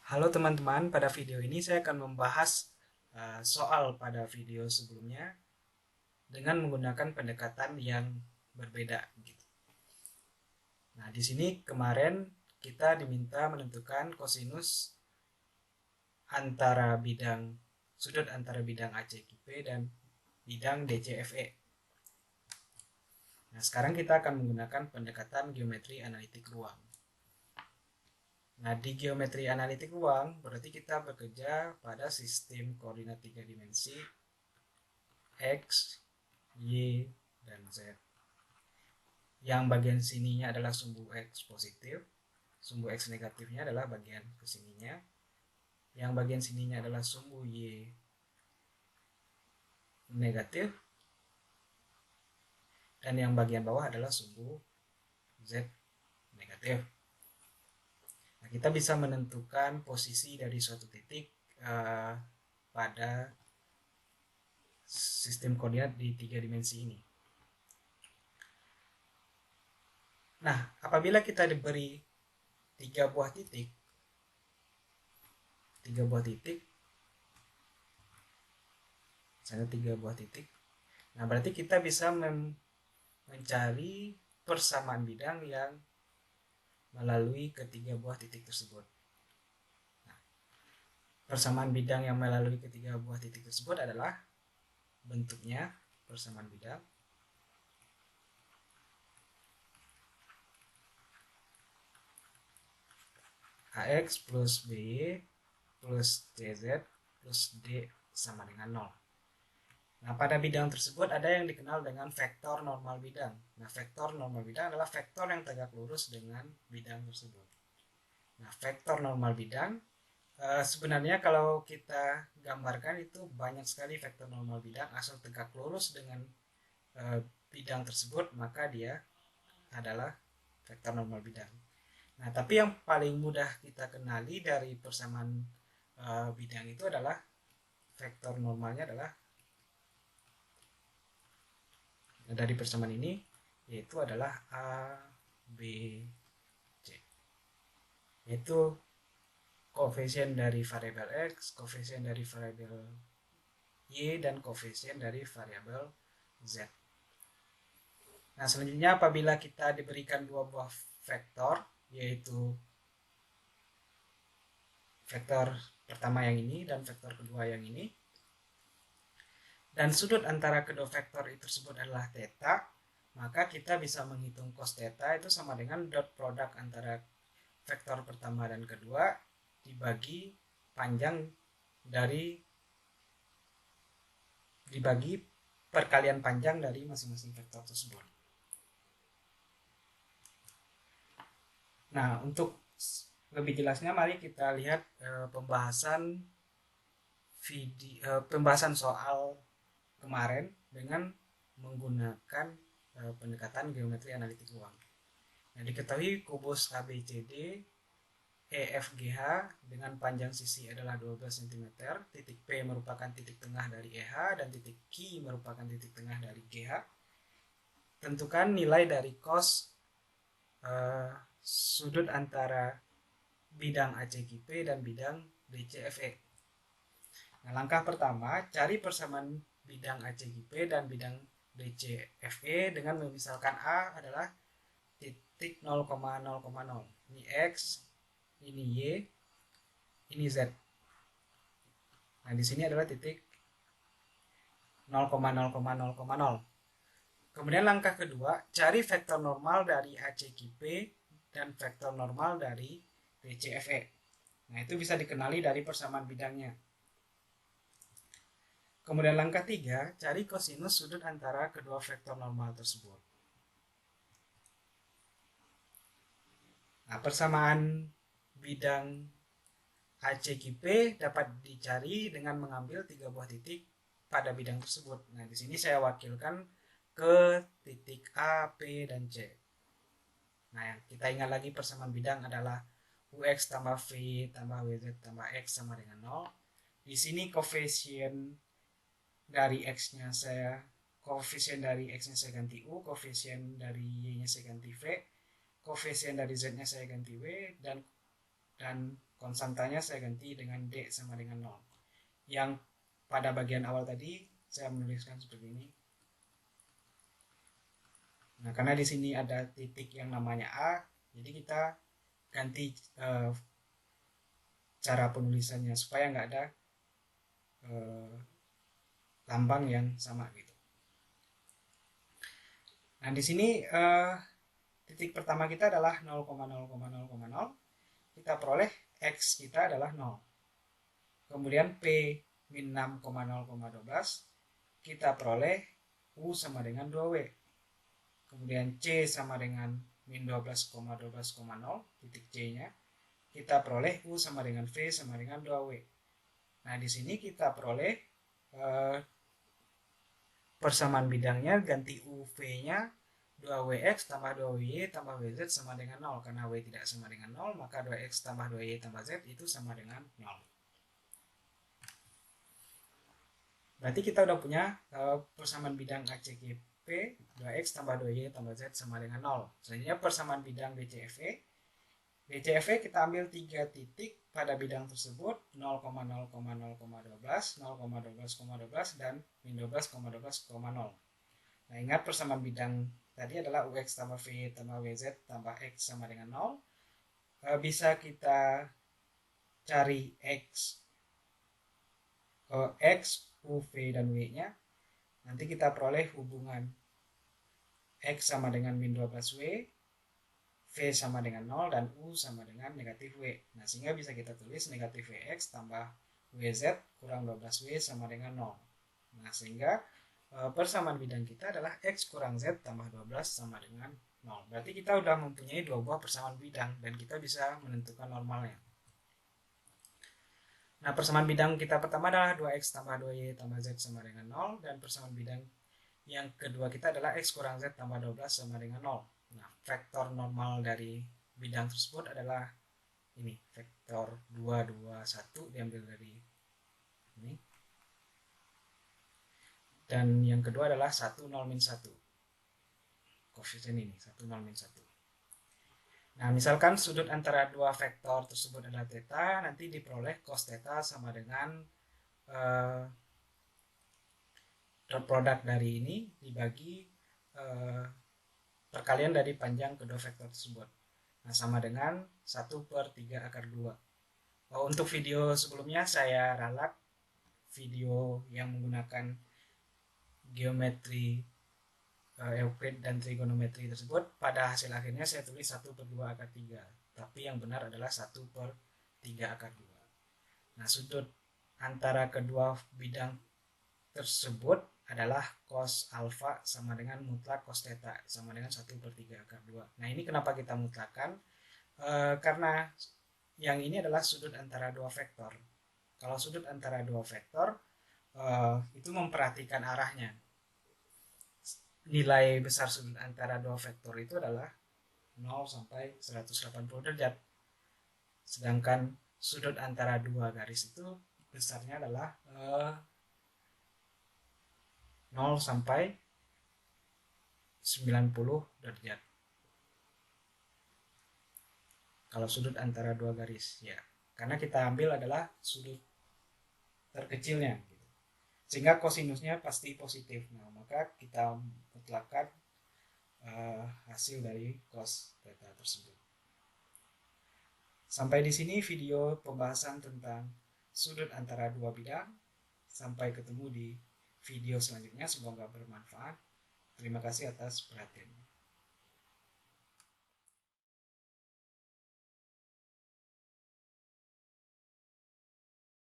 Halo teman-teman, pada video ini saya akan membahas soal pada video sebelumnya dengan menggunakan pendekatan yang berbeda gitu. Nah, di sini kemarin kita diminta menentukan kosinus antara bidang sudut antara bidang ACQP dan bidang DCFE. Nah, sekarang kita akan menggunakan pendekatan geometri analitik ruang. Nah, di geometri analitik ruang berarti kita bekerja pada sistem koordinat 3 dimensi X, Y, dan Z. Yang bagian sininya adalah sumbu X positif, sumbu X negatifnya adalah bagian kesininya. Yang bagian sininya adalah sumbu Y negatif, dan yang bagian bawah adalah sumbu Z negatif. Nah, kita bisa menentukan posisi dari suatu titik pada sistem koordinat di 3 dimensi ini. Nah, apabila kita diberi tiga buah titik, misalnya 3 buah titik, nah berarti kita bisa mencari persamaan bidang yang melalui ketiga buah titik tersebut. Nah, persamaan bidang yang melalui ketiga buah titik tersebut adalah bentuknya persamaan bidang AX plus BY plus CZ plus D sama dengan 0. Nah, pada bidang tersebut ada yang dikenal dengan vektor normal bidang. Nah, vektor normal bidang adalah vektor yang tegak lurus dengan bidang tersebut. Nah, vektor normal bidang sebenarnya kalau kita gambarkan itu banyak sekali vektor normal bidang asal tegak lurus dengan bidang tersebut, maka dia adalah vektor normal bidang. Nah, tapi yang paling mudah kita kenali dari persamaan bidang itu adalah vektor normalnya adalah dari persamaan ini, yaitu adalah A, B, C. Yaitu koefisien dari variabel X, koefisien dari variabel Y, dan koefisien dari variabel Z. Nah, selanjutnya apabila kita diberikan dua buah vektor, yaitu vektor pertama yang ini dan vektor kedua yang ini, dan sudut antara kedua vektor itu tersebut adalah theta, maka kita bisa menghitung cos theta itu sama dengan dot produk antara vektor pertama dan kedua dibagi panjang dari dibagi perkalian panjang dari masing-masing vektor tersebut. Nah, untuk lebih jelasnya mari kita lihat pembahasan soal kemarin dengan menggunakan pendekatan geometri analitik ruang. Nah, diketahui kubus ABCD EFGH dengan panjang sisi adalah 12 cm, titik P merupakan titik tengah dari EH dan titik Q merupakan titik tengah dari GH. Tentukan nilai dari cos sudut antara bidang ACQP dan bidang DCFE. Nah, langkah pertama, cari persamaan bidang ACQP dan bidang DCFE dengan memisalkan A adalah titik 0,0,0. Ini X, ini Y, ini Z. Nah, di sini adalah titik 0,0,0,0. Kemudian langkah kedua, cari vektor normal dari ACQP dan vektor normal dari DCFE. Nah, itu bisa dikenali dari persamaan bidangnya. Kemudian langkah 3, cari kosinus sudut antara kedua vektor normal tersebut. Nah, persamaan bidang ACQP dapat dicari dengan mengambil 3 buah titik pada bidang tersebut. Nah, di sini saya wakilkan ke titik A, P, dan C. Nah, yang kita ingat lagi persamaan bidang adalah UX tambah V tambah WZ tambah X sama dengan 0. Di sini koefisien dari X-nya saya ganti U, koefisien dari Y-nya saya ganti V, koefisien dari Z-nya saya ganti W, dan dan konstantanya saya ganti dengan D sama dengan 0. Yang pada bagian awal tadi saya menuliskan seperti ini. Nah, karena di sini ada titik yang namanya A, jadi kita ganti cara penulisannya supaya nggak ada lambang yang sama gitu. Nah, di sini titik pertama kita adalah 0,0,0,0. Kita peroleh X kita adalah 0. Kemudian P min 6,0,12 kita peroleh U sama dengan 2W. Kemudian C sama dengan min 12,12,0 titik C nya. Kita peroleh U sama dengan V sama dengan 2W. Nah, di sini kita peroleh persamaan bidangnya, ganti UV-nya 2WX tambah 2WY tambah WZ sama dengan 0. Karena W tidak sama dengan 0, maka 2X tambah 2Y tambah Z itu sama dengan 0. Berarti kita udah punya persamaan bidang ACGP 2X tambah 2Y tambah Z sama dengan 0. Selanjutnya persamaan bidang BCFE. BCFE kita ambil 3 titik pada bidang tersebut, 0,0,0,12, 0,12,12, dan min 12,12,0. Nah, ingat persamaan bidang tadi adalah UX tambah V tambah WZ tambah X sama dengan 0. Bisa kita cari X, U, V, dan W-nya. Nanti kita peroleh hubungan X sama dengan min 12W, V sama dengan 0, dan U sama dengan negatif W. Nah, sehingga bisa kita tulis negatif WX tambah WZ kurang 12W sama dengan 0. Nah, sehingga persamaan bidang kita adalah X kurang Z tambah 12 sama dengan 0. Berarti kita sudah mempunyai dua buah persamaan bidang dan kita bisa menentukan normalnya. Nah, persamaan bidang kita pertama adalah 2X tambah 2Y tambah Z sama dengan 0. Dan persamaan bidang yang kedua kita adalah X kurang Z tambah 12 sama dengan 0. Nah, vektor normal dari bidang tersebut adalah ini, vektor 2, 2, 1 diambil dari ini. Dan yang kedua adalah 1, 0, min 1. Koefisien ini, 1, 0, min 1. Nah, misalkan sudut antara dua vektor tersebut adalah theta, nanti diperoleh cos theta sama dengan dot produk dari ini dibagi perkalian dari panjang kedua vektor tersebut. Nah, sama dengan 1/3 akar 2. Untuk video sebelumnya saya ralat video yang menggunakan geometri Euclid dan trigonometri tersebut. Pada hasil akhirnya saya tulis 1/2 akar 3. Tapi yang benar adalah 1/3 akar 2. Nah, sudut antara kedua bidang tersebut adalah cos alfa sama dengan mutlak cos theta sama dengan 1/3 akar 2. Nah, ini kenapa kita mutlakkan? Karena yang ini adalah sudut antara dua vektor. Kalau sudut antara dua vektor itu memperhatikan arahnya. Nilai besar sudut antara dua vektor itu adalah 0 sampai 180 derajat. Sedangkan sudut antara dua garis itu besarnya adalah 0 sampai 90 derajat. Kalau sudut antara dua garis, ya. Karena kita ambil adalah sudut terkecilnya. Gitu. Sehingga kosinusnya pasti positif. Nah, maka kita mutlakkan hasil dari cos theta tersebut. Sampai di sini video pembahasan tentang sudut antara dua bidang. Sampai ketemu di video selanjutnya. Semoga bermanfaat. Terima kasih atas perhatiannya.